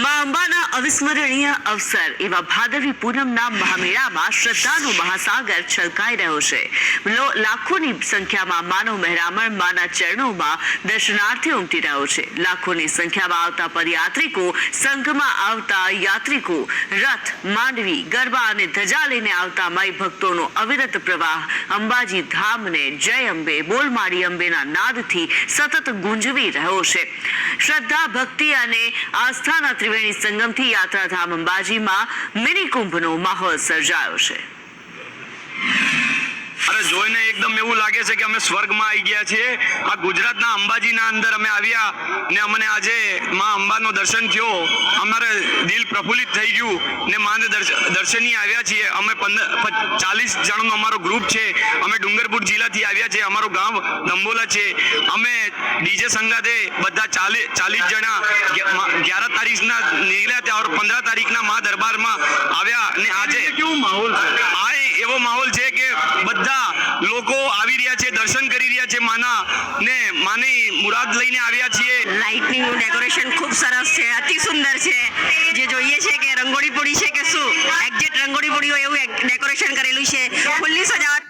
માં અંબાના અવિસ્મરણીય અવસર એવા ભાદરવી પૂનમના મહામેળામાં શ્રદ્ધાનો મહાસાગર છલકાઈ રહ્યો છે. લાખોની સંખ્યામાં માનવ મહેરામણ માના ચરણોમાં દર્શનાર્થીઓ ઉમટી રહ્યો છે. લાખોની સંખ્યામાં આવતા પદયાત્રિકો, સંઘમાં આવતા યાત્રિકો, રથ, માંડવી, ગરબા અને ધજા લઈને આવતા માઈ ભક્તોનો અવિરત પ્રવાહ અંબાજી ધામને જય અંબે, બોલ માડી અંબેના નાદથી સતત ગુંજવી રહ્યો છે. શ્રદ્ધા, ભક્તિ અને આસ્થાના ત્રિવેણી સંગમથી યાત્રાધામ અંબાજીમાં મિની કુંભનો માહોલ સર્જાયો છે. અરે જોઈને એકદમ એવું લાગે છે કે અમે સ્વર્ગમાં આવી ગયા છીએ. આ ગુજરાતના અંબાજીના અંદર અમે આવ્યા ને અમને આજે માં અંબાનો દર્શન થયો. અમારે દિલ પ્રફુલ્લિત થઈ ગયું ને માને દર્શનની આવ્યા છીએ. અમે 40 જણનો અમારો ગ્રુપ છે. અમે ડુંગરપુર જિલ્લાથી આવ્યા છે. અમારું ગામ દંબોલા છે. અમે ડીજે સંગાતે બધા 40 જણા 11 તારીખના નીકળ્યા ત્યાં ઓર 15 તારીખના મા દરબારમાં આવ્યા ને આજે કેવો માહોલ છે? આ એવો માહોલ છે કે બધા લોકો આવી રહ્યા છે, દર્શન કરી રહ્યા છે માના ને માની મુરાદ લઈને આવ્યા છીએ. લાઇટનિંગનું ડેકોરેશન ખૂબ સરસ છે, અતિ સુંદર છે. જે જોઈએ છે કે રંગોળી પૂરી છે કે શું, એક્ઝેક્ટ રંગોળી પૂરી હોય એવું ડેકોરેશન કરેલું છે. ફૂલની સજાવટ